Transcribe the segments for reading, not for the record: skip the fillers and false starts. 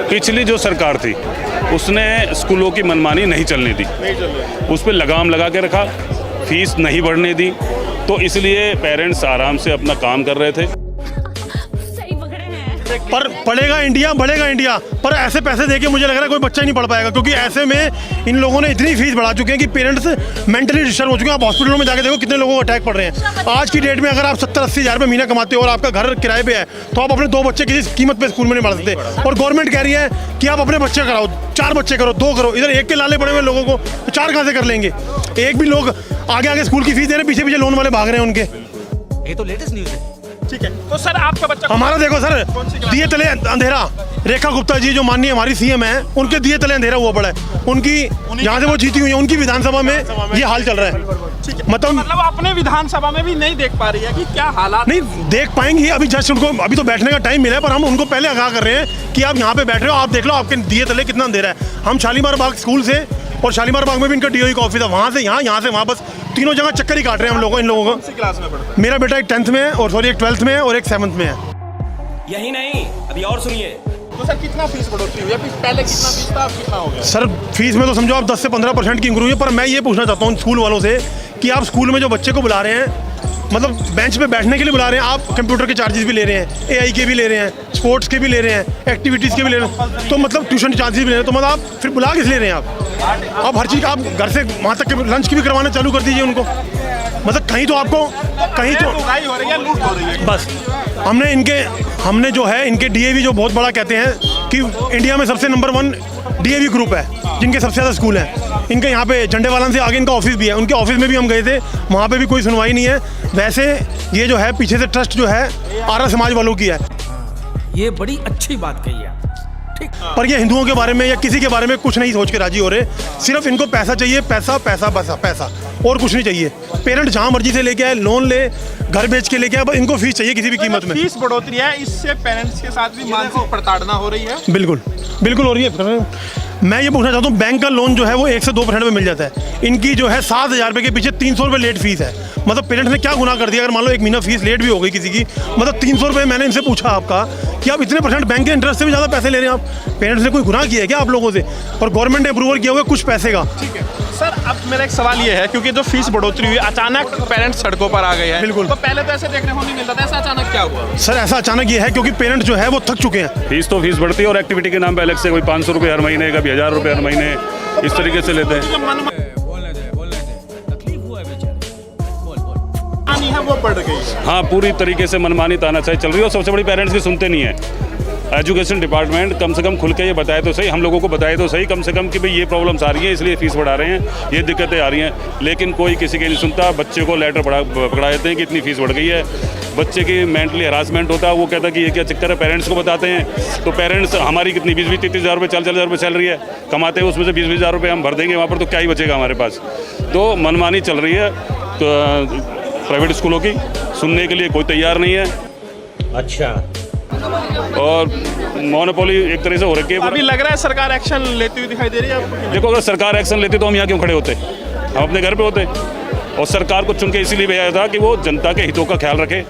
पिछली जो सरकार थी उसने स्कूलों की मनमानी नहीं चलने दी, उस पर लगाम लगा के रखा, फीस नहीं बढ़ने दी, तो इसलिए पेरेंट्स आराम से अपना काम कर रहे थे। पर पढ़ेगा इंडिया, बढ़ेगा इंडिया, पर ऐसे पैसे देके मुझे लग रहा है कोई बच्चा ही नहीं पढ़ पाएगा, क्योंकि ऐसे में इन लोगों ने इतनी फीस बढ़ा चुके हैं कि पेरेंट्स मेंटली डिस्टर्ब हो चुके हैं। आप हॉस्पिटलों में जाके देखो कितने लोगों को अटैक पड़ रहे हैं। आज की डेट में अगर आप 70-80 हज़ार रुपये महीना कमाते हो और आपका घर किराए पे है, तो आप अपने 2 बच्चे किसी कीमत पे स्कूल में नहीं पढ़ा सकते। और गवर्नमेंट कह रही है कि आप अपने बच्चे कराओ, 4 बच्चे करो, 2 करो। इधर एक के लाले पड़े हुए लोगों को 4 कहाँ से कर लेंगे? एक भी लोग आगे आगे स्कूल की फीस दे रहे हैं, पीछे पीछे लोन वाले भाग रहे हैं उनके। ये तो लेटेस्ट न्यूज़ है। ठीक है, तो सर आपका बच्चा हमारा देखो सर, दिए तले अंधेरा। रेखा गुप्ता जी जो माननीय हमारी सीएम है, उनके दिए तले अंधेरा हुआ पड़ा है। उनकी यहाँ से वो जीती हुई है, उनकी विधानसभा में ये हाल चल रहा है। मतलब अपने विधानसभा में भी नहीं देख पा रही है कि क्या हालात नहीं देख पाएंगी। अभी जस्ट उनको अभी तो बैठने का टाइम मिला है, पर हम उनको पहले आगाह कर रहे हैं कि आप यहाँ पे बैठ रहे हो, आप देख लो आपके दिए तले कितना अंधेरा है। हम शालीमार बाग स्कूल से, और शालीमार बाग में भी इनका डीओई का ऑफिस है, वहाँ से यहाँ से वहाँ, बस तीनों जगह चक्कर ही काट रहे हैं हम लोगों इन लोगों को। कौन सी क्लास में पढ़ता है? मेरा बेटा एक 10th में है, और सॉरी एक 12th में है, और एक 7th में है। यही नहीं, अभी और सुनिए। तो सर कितना फीस बढ़ोतरी हुई है? पहले कितना फीस था, अब कितना हो गया? सर फीस में तो समझो आप 10 से 15% की इंक्रीज हुई है। पर मैं ये पूछना चाहता हूँ स्कूल वालों से कि आप स्कूल में जो बच्चे को बुला रहे हैं, मतलब बेंच पे बैठने के लिए बुला रहे हैं, आप कंप्यूटर के चार्जेस भी ले रहे हैं, एआई के भी ले रहे हैं, स्पोर्ट्स के भी ले रहे हैं, एक्टिविटीज़ के भी ले रहे हैं, तो मतलब ट्यूशन चार्जेस भी ले रहे हैं, तो मतलब आप फिर बुला किस ले रहे हैं आप हर चीज़ आप घर से वहाँ तक के लंच की भी करवाना चालू कर दीजिए उनको। मतलब कहीं तो आपको कहीं तो उगाई हो रही है, लूट हो रही है। बस हमने जो है इनके डीएवी जो बहुत बड़ा कहते हैं कि इंडिया में सबसे नंबर 1 डीएवी ग्रुप है, जिनके सबसे ज़्यादा स्कूल हैं। इनके यहाँ पे झंडेवालान से आगे इनका ऑफिस भी है, उनके ऑफिस में भी हम गए थे, वहाँ पे भी कोई सुनवाई नहीं है। वैसे ये जो है पीछे से ट्रस्ट जो है आर्य समाज वालों की है। ये बड़ी अच्छी बात कही है। ठीक, पर ये हिंदुओं के बारे में या किसी के बारे में कुछ नहीं सोच के राजी हो रहे। सिर्फ इनको पैसा चाहिए, पैसा पैसा पैसा पैसा, और कुछ नहीं चाहिए। पेरेंट जहाँ मर्जी से लेके आए, लोन ले, घर बेच के लेके आए, बस इनको फीस चाहिए किसी भी कीमत में। फीस बढ़ोतरी है, इससे पेरेंट्स के साथ भी मानसिक प्रताड़ना हो रही है। बिल्कुल बिल्कुल हो रही है। मैं ये पूछना चाहता हूँ, बैंक का लोन जो है वो 1 से 2% में मिल जाता है। इनकी जो है 7,000 रुपये के पीछे 300 रुपये लेट फीस है। मतलब पेरेंट्स ने क्या गुनाह कर दिया? अगर मान लो 1 महीना फीस लेट भी हो गई किसी की, मतलब 300 रुपये। मैंने इनसे पूछा आपका कि आप इतने % बैंक के इंटरेस्ट से भी ज़्यादा पैसे ले रहे हैं आप। पेरेंट्स ने कोई गुनाह किया है क्या आप लोगों से? और गवर्नमेंट ने अप्रूवल किया हुआ कुछ पैसे का। ठीक है सर, अब मेरा एक सवाल ये है, क्योंकि जो फीस बढ़ोतरी हुई, अचानक पेरेंट्स सड़कों पर आ गए हैं। बिल्कुल। तो पहले तो ऐसे देखने को नहीं मिलता था, ऐसा अचानक क्या हुआ? सर ऐसा अचानक ये है क्योंकि पेरेंट्स जो है वो थक चुके हैं। फीस तो फीस बढ़ती है, और एक्टिविटी के नाम पे अलग से कोई 500 रुपये हर महीने, कभी 1000 रुपये हर महीने, इस तरीके से लेते हैं। नहीं है वो बढ़ गई। हाँ, पूरी तरीके से मनमानी तानाशाही चल रही है, और सबसे बड़ी पेरेंट्स की सुनते नहीं है। एजुकेशन डिपार्टमेंट कम से कम खुल के ये बताए तो सही, हम लोगों को बताए तो सही कम से कम कि भाई ये प्रॉब्लम्स आ रही हैं, इसलिए फीस बढ़ा रहे हैं, ये दिक्कतें आ रही हैं। लेकिन कोई किसी के नहीं सुनता। बच्चे को लेटर पकड़ा देते हैं कि इतनी फीस बढ़ गई है। बच्चे की मेंटली हरासमेंट होता है, वो कहता है कि ये क्या चक्कर है, पेरेंट्स को बताते हैं। तो पेरेंट्स हमारी कितनी 20-30 हज़ार रुपये, 40-40 हज़ार रुपये सैलरी है, कमाते हैं, उसमें से 20-20 हज़ार रुपये हम भर देंगे वहाँ पर, तो क्या ही बचेगा हमारे पास। तो मनमानी चल रही है तो प्राइवेट स्कूलों की, सुनने के लिए कोई तैयार नहीं है। अच्छा, और मोनोपोली एक तरह से हो रखी है। अभी लग रहा है सरकार एक्शन लेती हुई दिखाई दे रही है आपको? देखो, अगर सरकार एक्शन लेती तो हम यहाँ क्यों खड़े होते? हम अपने घर पे होते। और सरकार को चुन के इसीलिए भेजा था कि वो जनता के हितों का ख्याल रखे,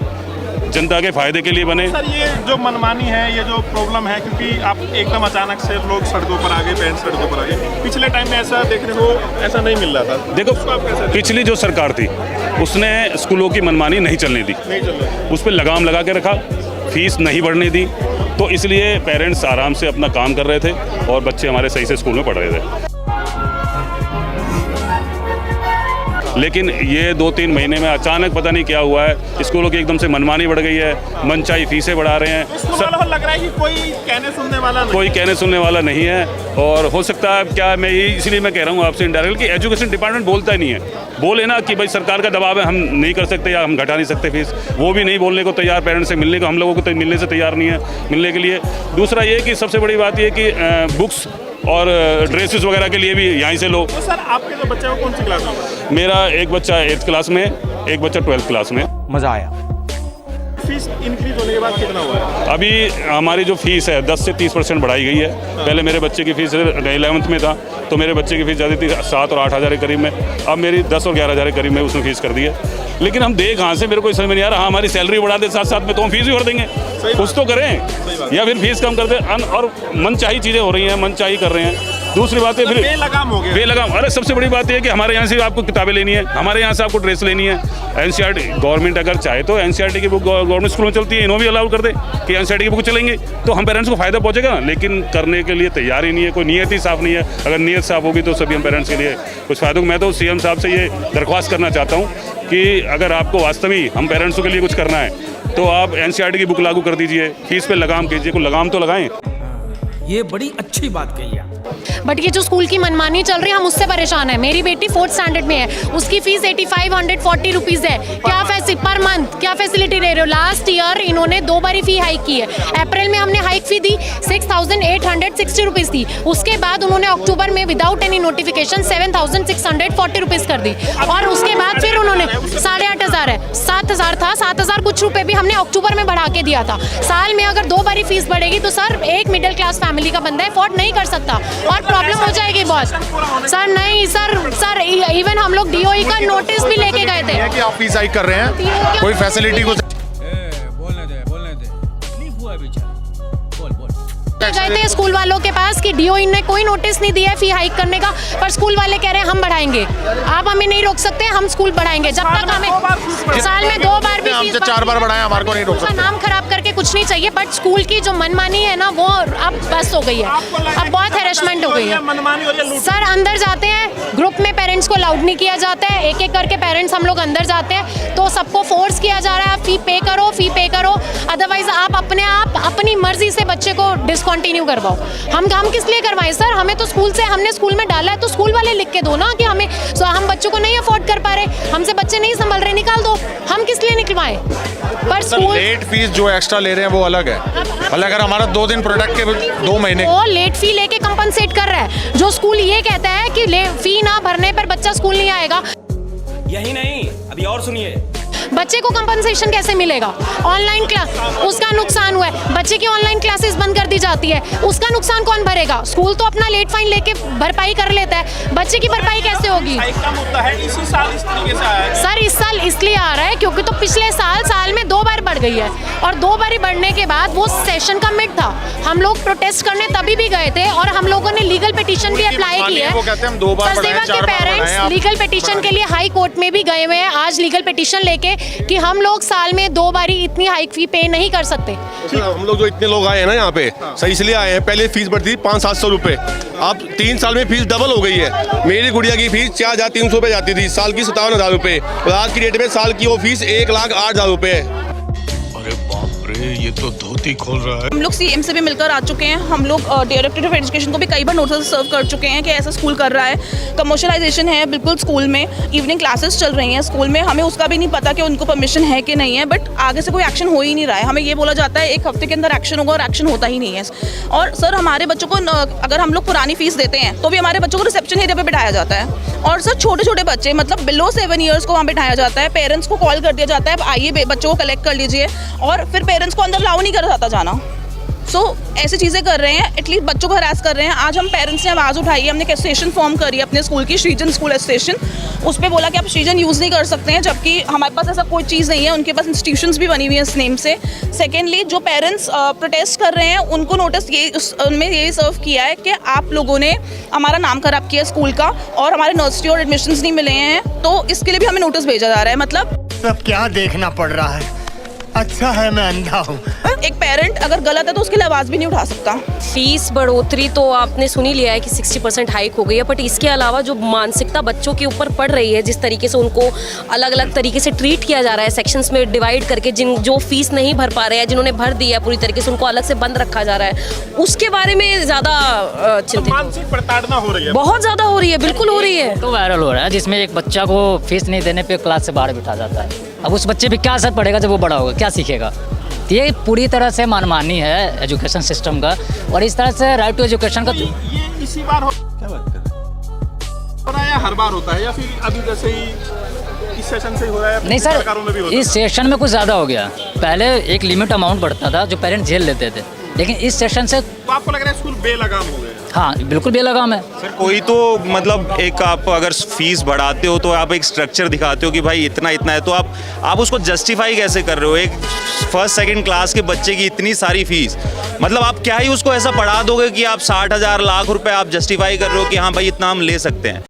जनता के फायदे के लिए बने। सर ये जो मनमानी है, ये जो प्रॉब्लम है, क्योंकि आप एकदम अचानक से लोग सड़कों पर आ गए, पेरेंट्स सड़कों पर आ गए। पिछले टाइम में ऐसा देखने को ऐसा नहीं मिल रहा था। देखो, पिछली जो सरकार थी उसने स्कूलों की मनमानी नहीं चलने दी, नहीं चल रहा। उस पर लगाम लगा के रखा, फीस नहीं बढ़ने दी, तो इसलिए पेरेंट्स आराम से अपना काम कर रहे थे, और बच्चे हमारे सही से स्कूल में पढ़ रहे थे। लेकिन ये 2-3 महीने में अचानक पता नहीं क्या हुआ है, स्कूलों की एकदम से मनमानी बढ़ गई है, मनचाही फीसें बढ़ा रहे हैं। लग रहा है कि कोई कहने सुनने वाला नहीं, कोई कहने सुनने वाला नहीं है। और हो सकता है क्या, मैं इसलिए मैं कह रहा हूँ आपसे इनडायरेक्टली कि एजुकेशन डिपार्टमेंट बोलता ही नहीं है। बोले ना कि भाई सरकार का दबाव है, हम नहीं कर सकते या हम घटा नहीं सकते फीस, वो भी नहीं बोलने को तैयार। पेरेंट्स से मिलने को, हम लोगों को मिलने से तैयार नहीं है मिलने के लिए। दूसरा ये कि सबसे बड़ी बात ये कि बुक्स और ड्रेसेस वगैरह के लिए भी यहीं से लो। तो सर आपके जो बच्चे हैं कौन सी क्लास में? मेरा एक बच्चा 8th क्लास में, एक बच्चा 12th क्लास में। मजा आया। फीस इंक्रीज होने के बाद कितना हुआ है? अभी हमारी जो फीस है 10 से 30% बढ़ाई गई है। पहले मेरे बच्चे की फीस 11th में था तो मेरे बच्चे की फीस ज़्यादा थी 7 और 8 हज़ार के करीब में, अब मेरी 10 और 11 हज़ार के करीब में उसने फीस कर दी है। लेकिन हम दे कहाँ से, मेरे को समझ में नहीं आ रहा। हाँ, हमारी सैलरी बढ़ा दे साथ साथ में तो हम फीस भी भर देंगे, कुछ तो करें, या फिर फीस कम कर दे। और मनचाही चीज़ें हो रही हैं, मनचाही कर रहे हैं। दूसरी बात है फिर बेलगाम हो गया। बेलगाम। अरे सबसे बड़ी बात यह है कि हमारे यहाँ से आपको किताबें लेनी है, हमारे यहाँ से आपको ड्रेस लेनी है। एनसीईआरटी गवर्नमेंट अगर चाहे तो एनसीईआरटी की बुक गवर्नमेंट स्कूल में चलती है, इन्हों भी अलाउ कर दे कि एनसीईआरटी की बुक चलेंगे तो हम पेरेंट्स को फ़ायदा पहुंचेगा ना। लेकिन करने के लिए तैयार ही नहीं है, कोई नीयत ही साफ़ नहीं है। अगर नीयत साफ़ होगी तो सभी हम पेरेंट्स के लिए कुछ फ़ायदा होगा। मैं तो सीएम साहब से ये दरख्वास्त करना चाहता हूँ कि अगर आपको वास्तविक हम पेरेंट्सों के लिए कुछ करना है तो आप एनसीईआरटी की बुक लागू कर दीजिए, फीस पे लगाम कीजिए, कोई लगाम तो लगाएं। ये बड़ी अच्छी बात कही है। बट ये जो स्कूल की मनमानी चल रही है, हम उससे परेशान है। मेरी बेटी 4th स्टैंडर्ड में है, उसकी फीस 8540 रुपीज़ है। क्या पर मंथ क्या फैसिलिटी दे रहे हो? लास्ट ईयर इन्होंने 2 बारी फ़ी हाइक की है। अप्रैल में हमने हाइक फ़ी दी 6860 रुपीज़ थी। उसके बाद उन्होंने अक्टूबर में विदाउट एनी नोटिफिकेशन 7640 रुपीज़ कर दी। और उसके बाद फिर उन्होंने 8500 है, 7000 था, 7000 कुछ रुपए भी हमने अक्टूबर में बढ़ा के दिया था। साल में अगर 2 बारी फीस बढ़ेगी तो सर एक मिडिल क्लास फैमिली का बंदा अफोर्ड नहीं कर सकता और प्रॉब्लम हो जाएगी बहुत। सर नहीं सर इवन हम लोग डीओई का नोटिस भी लेके गए थे कि आप फीस हाइक कर रहे हैं, कोई फैसिलिटी को बोलने दे नहीं हुआ बेचारा, बोल गए थे स्कूल वालों के पास कि डीओई ने कोई नोटिस नहीं दिया है फी हाइक करने का, पर स्कूल वाले कह रहे हैं हम बढ़ाएंगे। आप हमें नहीं रोक सकते, हम स्कूल बढ़ाएंगे जब तक हमें साल में 2 बार भी हमसे 4 बार बढ़ाया, हमारे को नहीं रोक सकते। नाम खराब करके कुछ नहीं चाहिए, बट स्कूल की जो मनमानी है ना वो अब बस हो गई है, अब बहुत हैरेसमेंट हो गई है। मनमानी हो रही है। सर अंदर जाते हैं, ग्रुप में पेरेंट्स को अलाउड नहीं किया जाता है, एक एक करके पेरेंट्स हम लोग अंदर जाते हैं तो सबको फोर्स किया जा रहा है फी पे करो, अदरवाइज आप अपनी मर्जी से बच्चे को डिसकंटिन्यू करवाओ। हम किस लिए करवाएं सर? हमें तो हमने स्कूल में डाला है तो स्कूल वाले लिख के दो ना कि हम बच्चों को नहीं अफोर्ड कर पा रहे, हमसे बच्चे नहीं संभल रहे, निकाल दो। हम किस लिए निकलवाएं? पर स्कूल लेट फीस जो एक्स्ट्रा ले रहे हैं वो अलग है। मतलब अगर हमारा 2 दिन प्रोडक्ट के 2 महीने वो लेट फी लेके कंपनसेट कर रहा है। जो स्कूल ये कहता है कि फी ना भरने पर बच्चा स्कूल नहीं आएगा, यही नहीं, अभी और सुनिए। बच्चे को कंपनसेशन कैसे मिलेगा? ऑनलाइन क्लास, उसका नुकसान हुआ है, बच्चे की ऑनलाइन क्लासेस बंद कर दी जाती है, उसका नुकसान कौन भरेगा? स्कूल तो अपना लेट फाइन लेके भरपाई कर लेता है, बच्चे की भरपाई कैसे होगी? का मुद्दा है इसी साल इस तरीके से आया है। सर इस साल इसलिए आ रहा है क्योंकि तो पिछले साल में 2 बार बढ़ गई है, और 2 बारी बढ़ने के बाद वो सेशन का मिड था, हम लोग प्रोटेस्ट करने तभी भी गए थे और हम लोगों ने लीगल पिटीशन भी अप्लाई की है। सचदेवा के पेरेंट्स लीगल पिटीशन के लिए हाई कोर्ट में भी गए हुए हैं आज लीगल पिटीशन लेके कि हम लोग साल में 2 बारी इतनी हाइक फी पे नहीं कर सकते। हम लोग जो इतने लोग आए हैं ना यहाँ पे सही इसलिए आए हैं। पहले फीस बढ़ती थी 500-700 रुपए, अब 3 साल में फीस डबल हो गई है। मेरी गुड़िया की फीस 4300 रुपए जाती थी, साल की 57,000 रुपए, और आज की डेट में साल की वो फीस 1,08,000 रुपए है। अरे बाप रे, ये तो धोती खोल रहा है। हम लोग सीएम से भी मिलकर आ चुके हैं, हम लोग डायरेक्टर ऑफ एजुकेशन को भी कई बार नोटिस सर्व कर चुके हैं कि ऐसा स्कूल कर रहा है, कमर्शियलाइजेशन है बिल्कुल स्कूल में, इवनिंग क्लासेस चल रही हैं स्कूल में, हमें उसका भी नहीं पता कि उनको परमिशन है कि नहीं है, बट आगे से कोई एक्शन हो ही नहीं रहा है। हमें ये बोला जाता है 1 हफ्ते के अंदर एक्शन होगा और एक्शन होता ही नहीं है। और सर हमारे बच्चों को अगर हम लोग पुरानी फीस देते हैं तो भी हमारे बच्चों को रिसेप्शन एरिया पर बिठाया जाता है, और सर छोटे छोटे बच्चे मतलब बिलो 7 ईयर्स को वहाँ बिठाया जाता है, पेरेंट्स को कॉल कर दिया जाता है आइए बच्चों को कलेक्ट कर लीजिए, और फिर पेरेंट्स को अंदर अलाउ नहीं कर जाता जाना। ऐसी चीज़ें कर रहे हैं, एटलीस्ट बच्चों को हरास कर रहे हैं। आज हम पेरेंट्स ने आवाज़ उठाई है, हमने एक एसोसिएशन फॉर्म करी है अपने स्कूल की, श्रीजन स्कूल एसोसिएशन, उस पर बोला कि आप श्रीजन यूज़ नहीं कर सकते हैं, जबकि हमारे पास ऐसा कोई चीज़ नहीं है, उनके पास इंस्टीट्यूशंस भी बनी हुई है इस नेम से। सेकेंडली जो पेरेंट्स प्रोटेस्ट कर रहे हैं उनको नोटिस उनमें यही सर्व किया है कि आप लोगों ने हमारा नाम खराब किया स्कूल का और हमारे नर्सरी और एडमिशन्स नहीं मिले हैं, तो इसके लिए भी हमें नोटिस भेजा जा रहा है। मतलब सब क्या देखना पड़ रहा है, अच्छा है मैं अंधा हूँ। एक पेरेंट अगर गलत है तो उसके लिए आवाज़ भी नहीं उठा सकता। फीस बढ़ोतरी तो आपने सुन ही लिया है कि 60% हाइक हो गई है, बट इसके अलावा जो मानसिकता बच्चों के ऊपर पड़ रही है, जिस तरीके से उनको अलग अलग तरीके से ट्रीट किया जा रहा है, सेक्शंस में डिवाइड करके, जो फीस नहीं भर पा रहे हैं, जिन्होंने भर दिया पूरी तरीके से उनको अलग से बंद रखा जा रहा है, उसके बारे में ज़्यादा चिंतित मानसिक प्रताड़ना हो रही है, बहुत ज़्यादा हो रही है, बिल्कुल हो रही है। तो वायरल हो रहा है जिसमें एक बच्चा को फीस नहीं देने पर क्लास से बाहर बिठा जाता है। अब उस बच्चे पे क्या असर पड़ेगा जब वो बड़ा होगा, क्या सीखेगा? ये पूरी तरह से मनमानी है एजुकेशन सिस्टम का, और इस तरह से राइट टू एजुकेशन का ये इसी बार क्या बात कर रहे हैं? हर बार होता है या फिर अभी जैसे ही इस सेशन से ही हो रहा है? नहीं सरकारों में भी सर, होता इस सेशन में कुछ ज़्यादा हो गया। पहले एक लिमिट अमाउंट बढ़ता था जो पेरेंट्स झेल लेते थे, लेकिन इस सेशन से तो आपको लग रहा है स्कूल बेलगाम हो गए? हाँ बिल्कुल बेलगाम है। सर कोई तो मतलब एक आप अगर फीस बढ़ाते हो तो आप एक स्ट्रक्चर दिखाते हो कि भाई इतना इतना है, तो आप उसको जस्टिफाई कैसे कर रहे हो? एक फर्स्ट सेकंड क्लास के बच्चे की इतनी सारी फीस, मतलब आप क्या ही उसको ऐसा पढ़ा दोगे कि आप 60,000 लाख रुपए आप जस्टिफाई कर रहे हो कि हाँ भाई इतना हम ले सकते हैं।